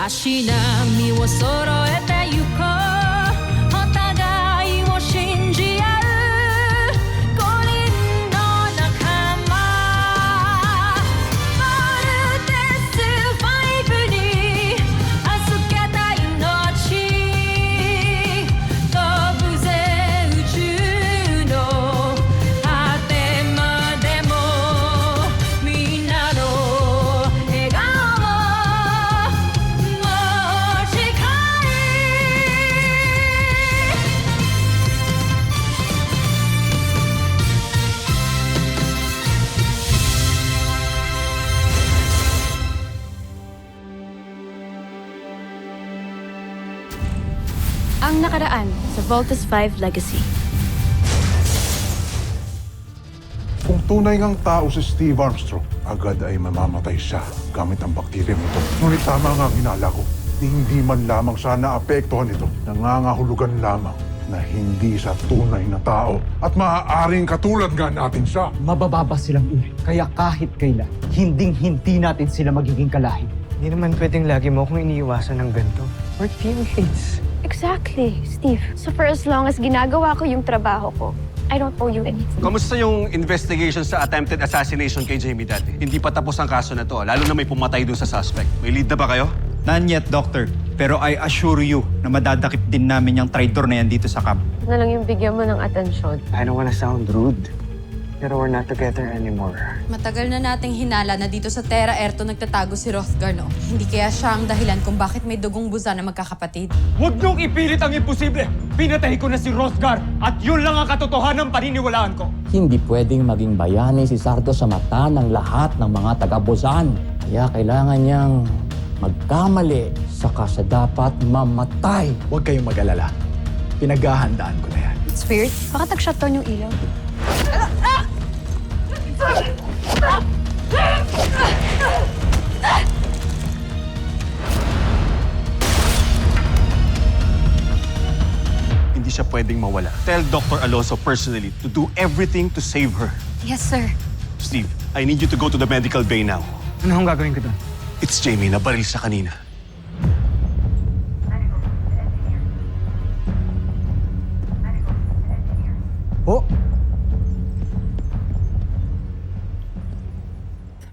足並みを揃えてゆこうお互いを信じ合う五人の仲間まるでスファイブに預けた命飛ぶぜ宇宙の果てまでもみんなの笑顔持ち帰Ang nakaraan sa Voltus 5 Legacy. Kung tunay ngang tao si Steve Armstrong, agad ay mamamatay siya gamit ang bakterya nito. Ngunit tama nga ang hinala ko. Hindi man lamang siya naapektuhan nito. Nangangahulugan lamang na hindi sa tunay na tao. At maaaring katulad nga natin siya. Mabababa silang uri. Kaya kahit kailan, hinding-hindi natin sila magiging kalahi. Hindi naman pwedeng lagi mo akong iniiwasan ng ganito. We're teammates. Exactly, Steve. So for as long as ginagawa ko yung trabaho ko, I don't owe you anything. Kamusta yung investigation sa attempted assassination kay Jamie dati? Hindi pa tapos ang kaso na to, lalo na may pumatay dun sa suspect. May lead na ba kayo? None yet, Doctor. Pero I assure you na madadakip din namin yung traitor na yan dito sa camp. Na lang yung bigyan mo ng atensyon. I don't wanna sound rude, pero we're not together anymore. Matagal na nating hinala na dito sa Terra Erto nagtatago si Hrothgar, no? Hindi kaya siya ang dahilan kung bakit may dugong buza na magkakapatid. Huwag niyong ipilit ang imposible! Pinatay ko na si Hrothgar at yun lang ang katotohanan paniniwalaan ko. Hindi pwedeng maging bayani si Sardo sa mata ng lahat ng mga taga-Buzan. Kaya kailangan niyang magkamali saka siya dapat mamatay. Huwag kayong mag-alala. Pinaghahandaan ko na yan. Spirit, baka tag-shutdown yung ilaw. Hindi siya pwedeng mawala. Tell Dr. Alonso personally to do everything to save her. Yes, sir. Steve, I need you to go to the medical bay now. Ano akong gagawin ko doon? It's Jamie na baril sa kanina. Oh!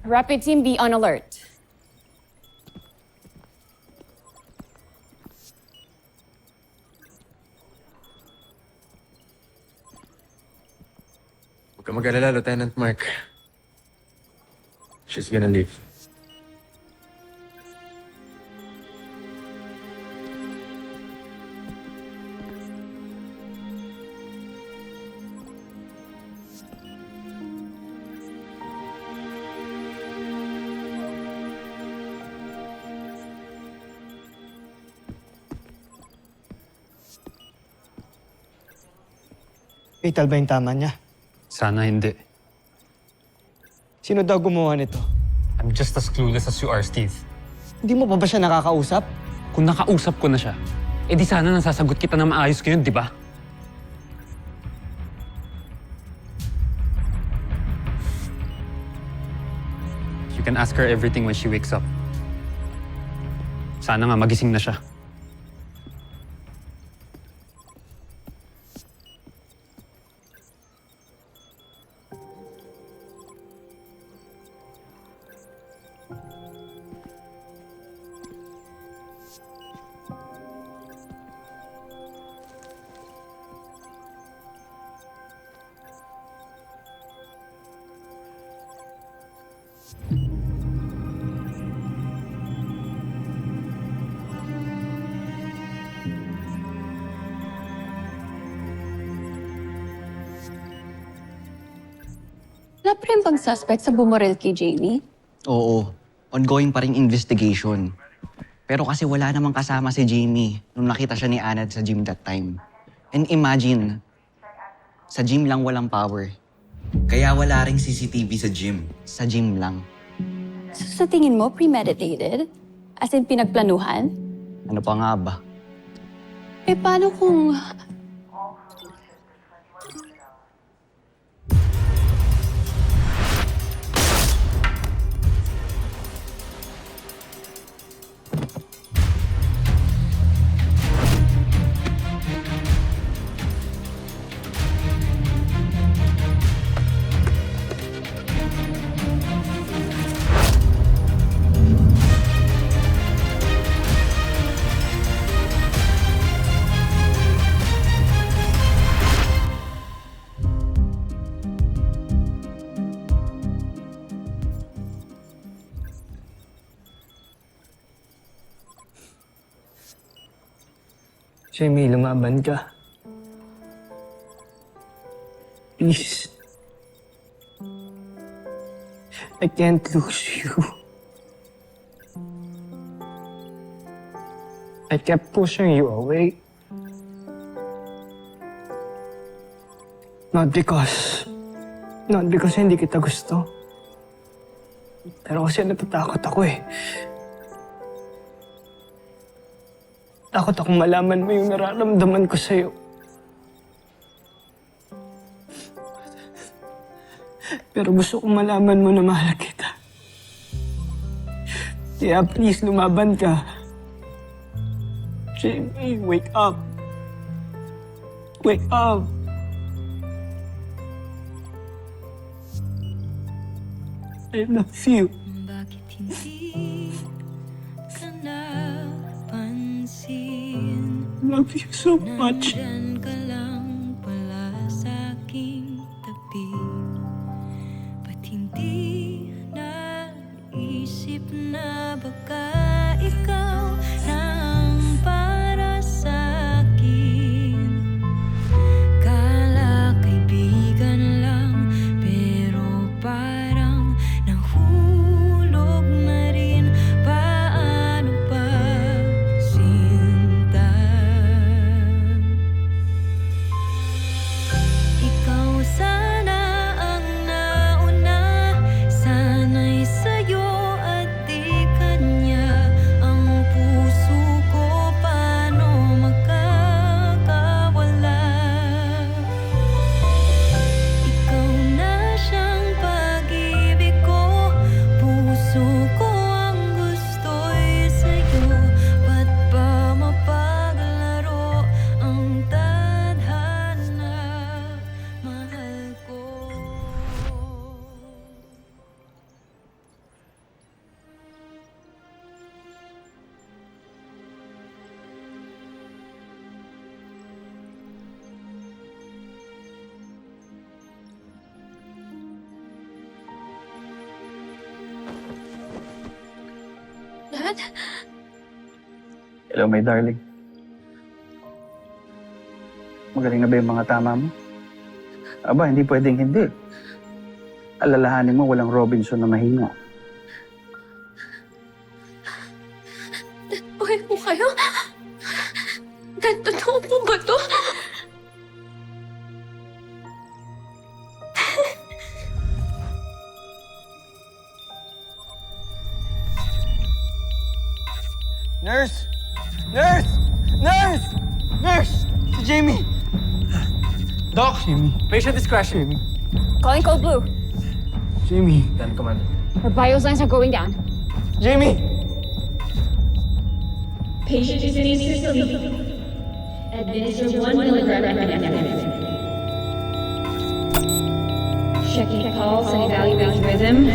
Rapid team, be on alert. Huwag ka mag-alala, Lieutenant Mark. She's gonna leave. Fatal ba yung tama niya? Sana hindi. Sino daw gumawa nito? I'm just as clueless as you are, Steve. Hindi mo pa ba siya nakakausap? Kung nakausap ko na siya, di sana nasasagot kita na maayos ngayon, di ba? You can ask her everything when she wakes up. Sana nga magising na siya. Wala pa rin bang suspect sa bumaril kay Jamie? Oo, ongoing pa ring investigation. Pero kasi wala namang kasama si Jamie nung nakita siya ni Anad sa gym that time. And imagine, sa gym lang walang power. Kaya wala ring CCTV sa gym. Sa gym lang. So, sa tingin mo, premeditated? As in, pinagplanuhan? Ano pa nga ba? Eh, paano kung Jamie, lumaban ka. Please. I can't lose you. I kept pushing you away. Not because hindi kita gusto. Pero kasi natatakot ako eh. Takot akong malaman mo yung nararamdaman ko sa'yo. Pero gusto kong malaman mo na mahal kita. Kaya please, lumaban ka. Jamie, wake up. Wake up. I love you. Bakit hindi ka napansin? Love you so much. Nandyan ka lang pala sa aking tabi. Ba't hindi naisip na baka ikaw na ang para sa akin? Kala kaibigan lang, pero parang nahulog na rin. Paano pa sinta? Ikaw sana ang nauna, sana'y sa'yo at di kanya. Ang puso ko paano makakawala? Ikaw na siyang pag-ibig ko, puso ko ang gusto'y sa'yo. Ba't ba mapaglaro ang tadhana? Mahal ko. Dad? Hello, my darling. Magaling na ba yung mga tama mo? Aba, hindi pwedeng hindi. Alalahanin mo, walang Robinson na mahina. Dad, buhay po kayo? Dad, totoo po ba to? Nurse! Nurse! Nurse! Nurse! Si Jamie! Doc! Jamie. Patient is crashing. Calling Code Blue. Jamie. Then, Commander. Her vital signs are going down. Jamie! Patient is in system. Administer 1 milligram epinephrine. Checking pulse and evaluating rhythm.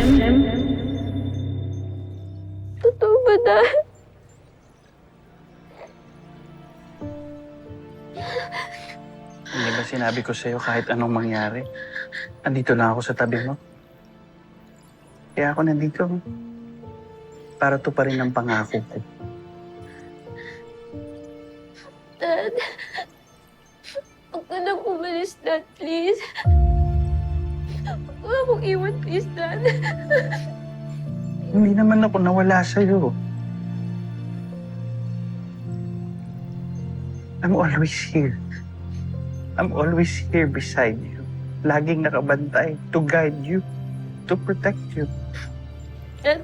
Totoo ba, Dad? Hindi ba sinabi ko sa'yo kahit anong mangyari? Andito lang ako sa tabi mo. Kaya ako nandito. Para to pa rin ang pangako ko. Dad, huwag ka nang umalis, Dad, please. Huwag mo akong iwan, please, Dad. Hindi naman ako nawala sa'yo. I'm always here. I'm always here beside you. Laging nakabantay to guide you, to protect you. Dad,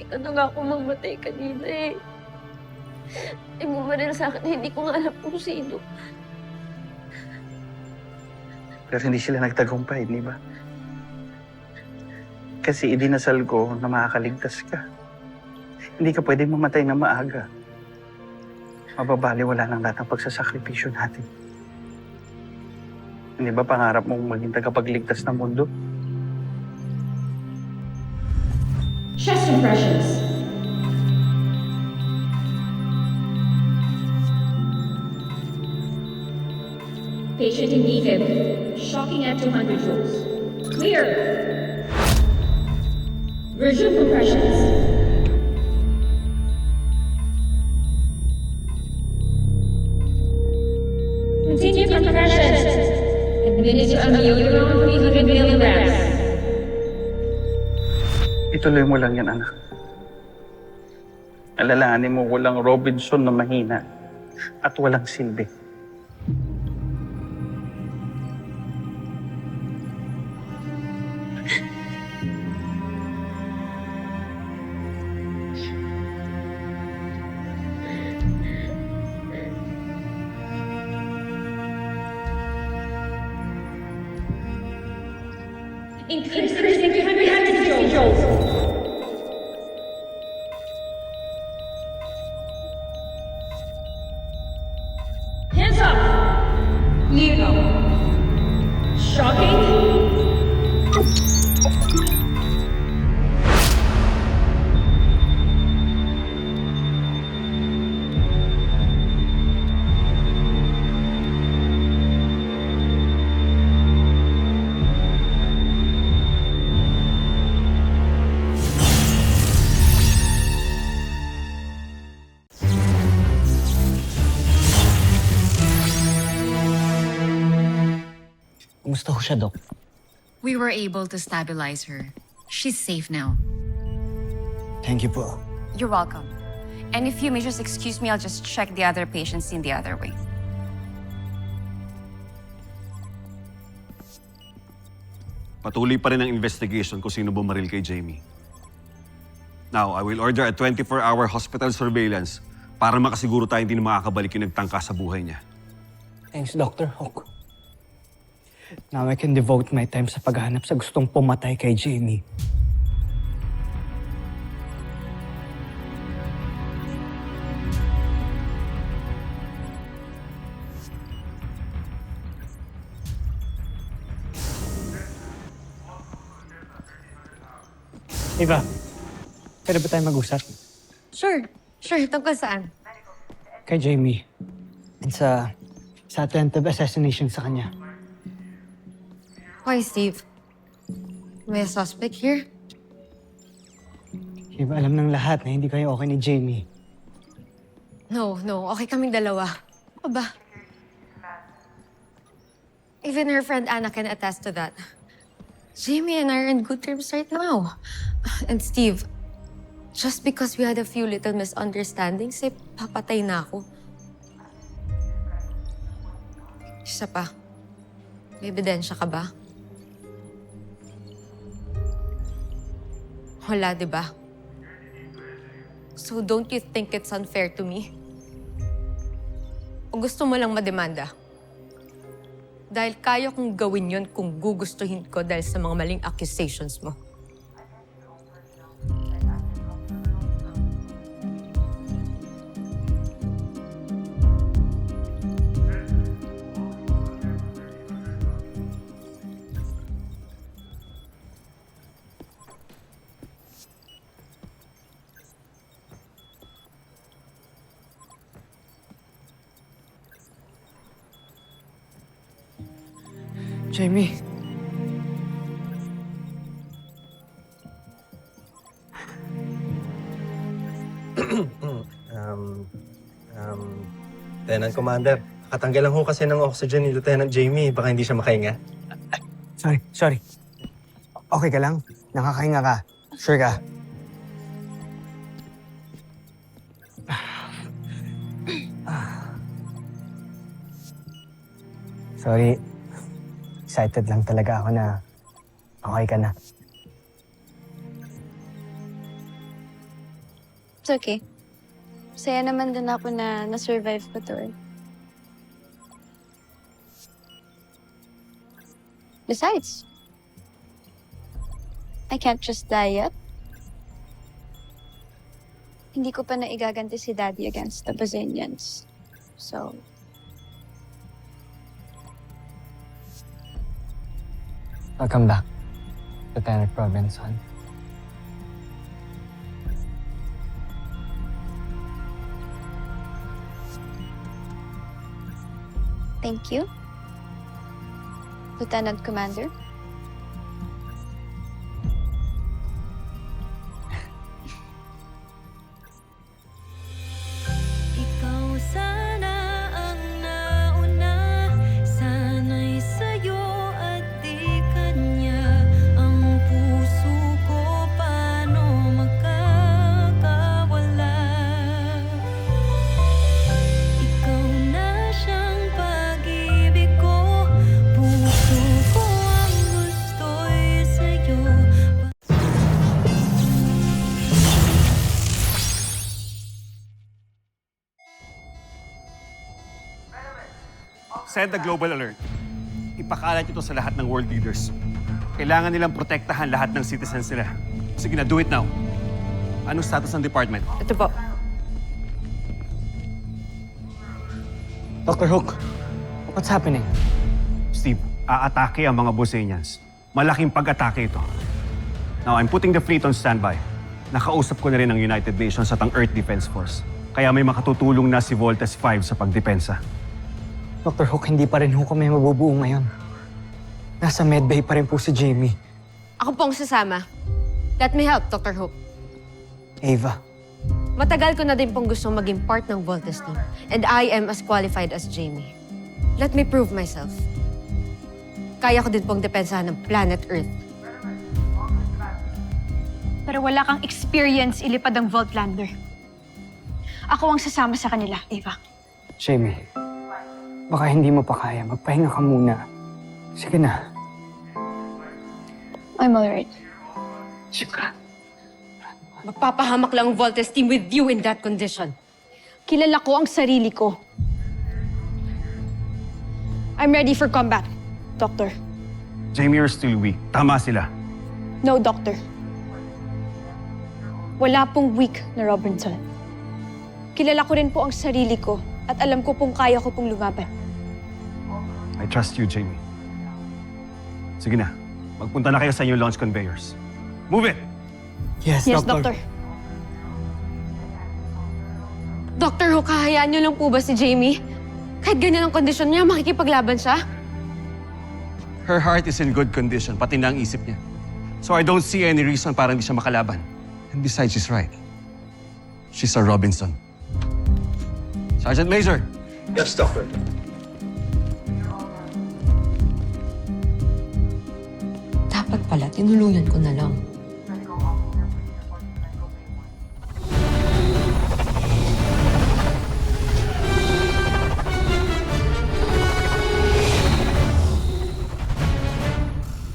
ikaw na nga ako mamatay kanina eh. Ay bumaril sa akin, hindi ko nga alam kung sino. Pero hindi sila nagtagumpay, di ba? Kasi idinasal ko na makakaligtas ka. Hindi ka pwedeng mamatay na maaga. Mababaliwala ng lahat ng pagsasakripisyo natin. Hindi ba pangarap mong maging tagapagligtas ng mundo? Chest impressions. Patient in defib. Shocking at 200 joules. Clear. Resume compressions. Ituloy mo lang yan, anak. Alalahanin mo, walang Robinson na mahina at walang silbi. Hands up! Leo. Shocking. Kumusta ho siya, Dok? We were able to stabilize her. She's safe now. Thank you po. You're welcome. And if you may just excuse me, I'll just check the other patients in the other way. Patuloy pa rin ang investigation kung sino bumaril kay Jamie. Now, I will order a 24-hour hospital surveillance para makasiguro tayo hindi na makakabalik yung nagtangka sa buhay niya. Thanks, Dr. Hook. Now I can devote my time sa paghahanap sa gustong pumatay kay Jamie. Eva, pwede ba tayo mag-usap? Sure. Sure. Tungkol saan? Kay Jamie. And sa attempted assassination sa kanya. Why, Steve? May a suspect here? Eva, alam ng lahat na hindi kayo okay ni Jamie. No. Okay kaming dalawa. Ano ba? Even her friend Anna can attest to that. Jamie and I are in good terms right now. And Steve, just because we had a few little misunderstandings, papatay na ako. Isa pa, may ebidensya ka ba? Wala, di ba? So don't you think it's unfair to me? O gusto mo lang mademanda? Dahil kaya kong gawin yon kung gugustuhin ko dahil sa mga maling accusations mo. Jamie. Lieutenant Commander, nakatanggal lang ho kasi ng oxygen ni Lieutenant Jamie. Baka hindi siya makahinga. Sorry. Okay ka lang? Nakakahinga ka? Sure ka? Sorry. Excited lang talaga ako na okay ka na. It's okay. Saya naman din ako na na-survive ko to eh. Besides, I can't just die yet. Hindi ko pa naigaganti si Daddy against the Brazilians. So, Welcome back, Lieutenant Robinson. thank you, Lieutenant Commander. Sana'y sa'yo at di kanya ang puso ko paano Send the global alert. Ipakalat ito sa lahat ng world leaders. Kailangan nilang protektahan lahat ng citizens nila. Sige na, do it now. Anong status ng department? Ito po. Dr. Hook, what's happening? Steve, aatake ang mga Bosenians. Malaking pag-atake ito. Now, I'm putting the fleet on standby. Nakausap ko na rin ang United Nations at ang Earth Defense Force. Kaya may makatutulong na si Voltes 5 sa pagdepensa. Dr. Hook, hindi pa rin ho kami mabubuo ngayon. Nasa medbay pa rin po si Jamie. Ako po ang sasama. Let me help, Dr. Hook. Ava, Matagal ko na din pong gustong maging part ng Voltes team. And I am as qualified as Jamie. Let me prove myself. Kaya ko din pong depensahan ng planet Earth. Pero wala kang experience ilipad ang Voltlander. Ako ang sasama sa kanila, Ava. Jamie, baka hindi mo pa kaya. Magpahinga ka muna. Sige na. I'm alright. Shukran. Magpapahamak lang ang Voltes team with you in that condition. Kilala ko ang sarili ko. I'm ready for combat, Doctor. Jamie, you're still weak. Tama sila. No, Doctor. Wala pong weak na Robinson. Kilala ko rin po ang sarili ko at alam ko pong kaya ko pong lumaban. I trust you, Jamie. Sige na. Magpunta na kayo sa inyong launch conveyors. Move it! Yes, Yes, Doctor. Doctor. Dr. Hook, hahayaan niyo lang po ba si Jamie? Kahit ganyan ang kondisyon niya, makikipaglaban siya? Her heart is in good condition, pati na ang isip niya. So I don't see any reason para hindi siya makalaban. And besides, she's right. She's a Robinson. Sergeant Major! Yes, Doctor. Dapat pala, tinulungan ko na lang.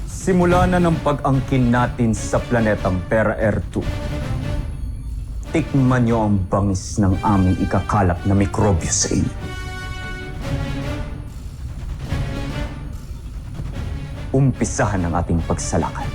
Simula na ng pag-angkin natin sa planetang Pera Air 2. Tikman niyo ang bangis ng aming ikakalap na mikrobyo sa inyo. Umpisahan ang ating pagsalakay.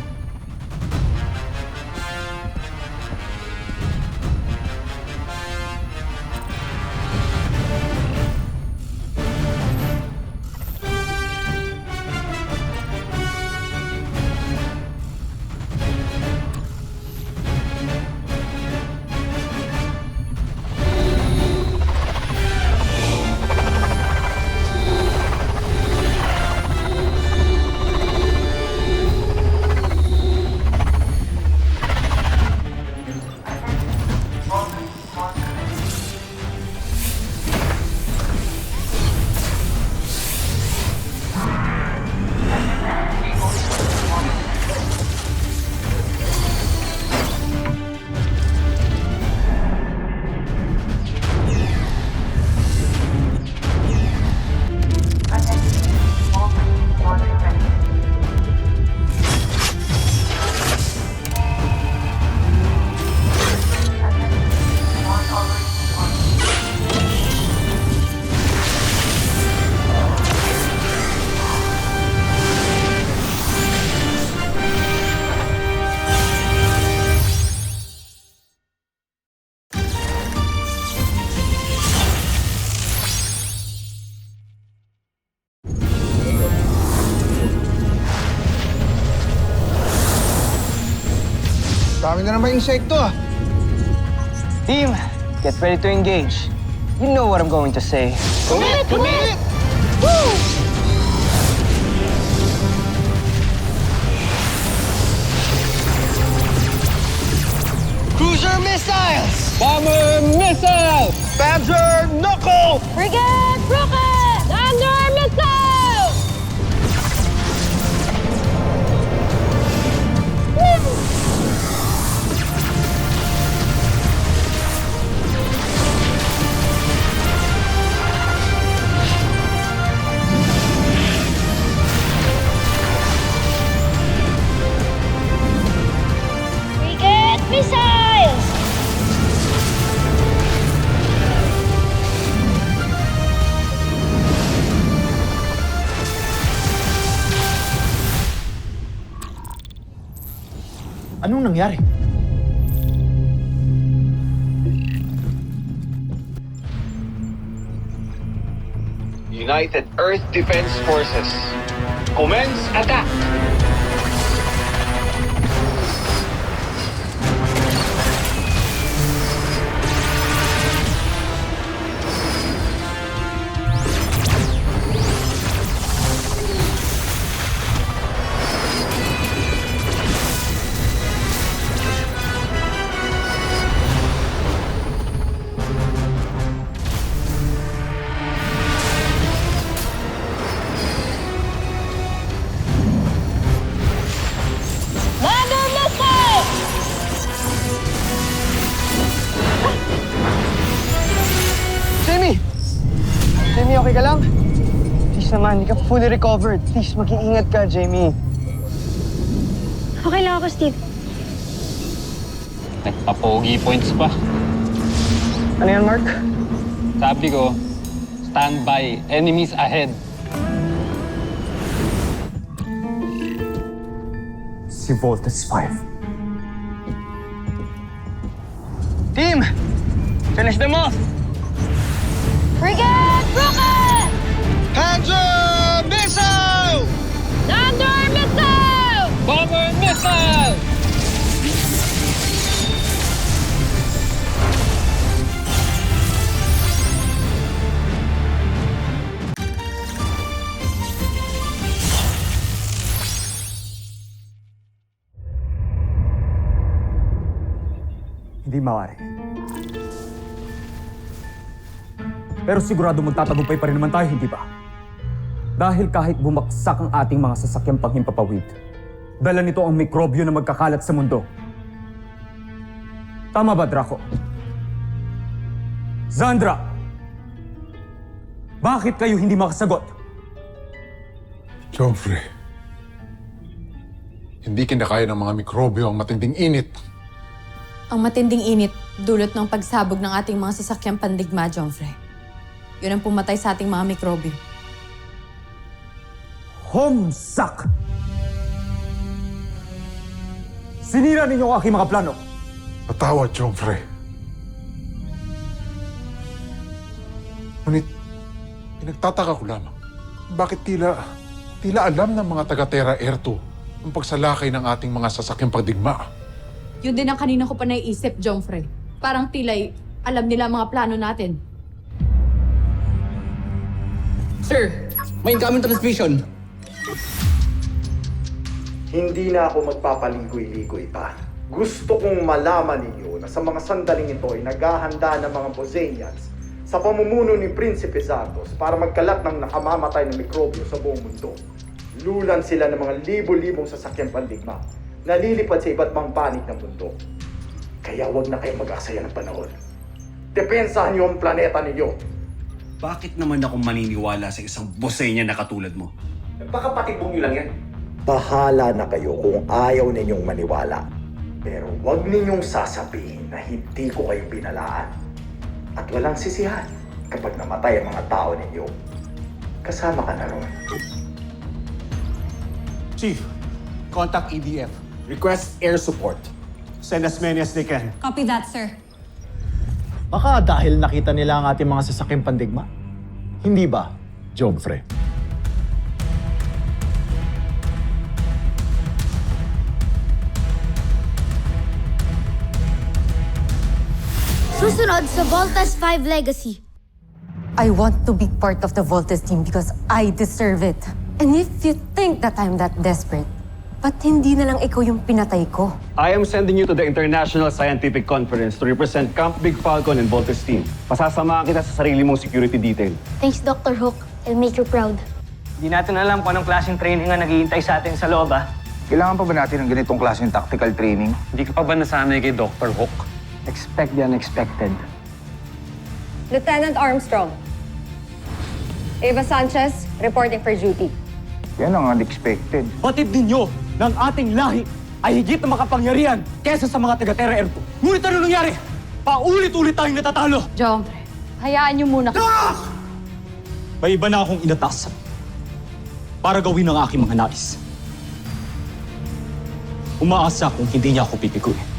Dami na naman insekto ah. Team, get ready to engage. You know what I'm going to say. Commit! Commit! Cruiser missiles! Bomber missile! Panzer knuckle! Frigate rocket! Under missile! Frigate missiles! Anong nangyari? United Earth Defense Forces. Commence attack! Jamie! Jamie, okay ka lang? Please naman, hindi ka fully recovered. Please, mag-iingat ka, Jamie. Okay lang ako, Steve. Nagpa-pogi points pa. Ano yan, Mark? Sabi ko, stand by. Enemies ahead. Si Voltes 5. Team! Finish them off! Frigate! Rocket! Hands up! Missile! Thunder missile! Bomber missile! Hindi maaari. Pero sigurado magtatagumpay pa rin naman tayo, hindi ba? Dahil kahit bumagsak ang ating mga sasakyang panghimpapawid, dala nito ang mikrobyo na magkakalat sa mundo. Tama ba, Draco? Zandra! Bakit kayo hindi makasagot? Joffrey, hindi kinakaya ng mga mikrobyo ang matinding init. Ang matinding init, dulot ng pagsabog ng ating mga sasakyang pandigma, Joffrey. Yun ang pumatay sa ating mga mikrobyo. Homsak! Sinira ninyo ang aking mga plano. Patawad, Joffrey. Ngunit, pinagtataka ko lamang. Bakit tila alam ng mga taga-Terra Air 2 ang pagsalakay ng ating mga sasakyang pagdigma? Yun din ang kanina ko pa naiisip, Joffrey. Parang tila'y alam nila ang mga plano natin. Sir, may incoming transmission. Hindi na ako magpapaligoy-ligoy pa. Gusto kong malaman ninyo na sa mga sandaling ito ay naghahanda ng mga Bosenians sa pamumuno ni Prinsipe Zardos para magkalat ng nakamamatay na mikrobyo sa buong mundo. Lulan sila ng mga libo-libong sasakyang pandigma na lilipad sa iba't mang panig ng mundo. Kaya wag na kayo mag-aksaya ng panahon. Depensahan niyo ang planeta ninyo. Bakit naman ako maniniwala sa isang Bosenya na katulad mo? Baka patibong nyo lang yan. Bahala na kayo kung ayaw ninyong maniwala. Pero wag ninyong sasabihin na hindi ko kayo binalaan. At walang sisihan kapag namatay ang mga tao ninyo. Kasama ka na ron. Chief, contact EDF. Request air support. Send as many as they can. Copy that, sir. Baka dahil nakita nila ang ating mga sasakyang pandigma? Hindi ba, Joffrey? Susunod sa Voltas 5 Legacy. I want to be part of the Voltes team because I deserve it. And if you think that I'm that desperate, ba't hindi na lang ikaw yung pinatay ko? I am sending you to the International Scientific Conference to represent Camp Big Falcon and Voltes team. Pasasamahan kita sa sarili mong security detail. Thanks, Dr. Hook. I'll make you proud. Hindi natin alam kung anong klaseng training ang naghihintay sa atin sa loob, ah. Kailangan pa ba natin ng ganitong klaseng tactical training? Hindi ka pa ba nasanay kay Dr. Hook? Expect the unexpected. Lieutenant Armstrong. Eva Sanchez, reporting for duty. Yan ang unexpected. Batid ninyo ng ating lahi ay higit na makapangyarihan kesa sa mga taga-Terra Air 2. Ngunit ano nangyari? Paulit-ulit tayong natatalo. Joffrey, hayaan niyo muna. May iba na akong inatas para gawin ang aking mga nais. umaasa kung hindi niya ako pipiguin.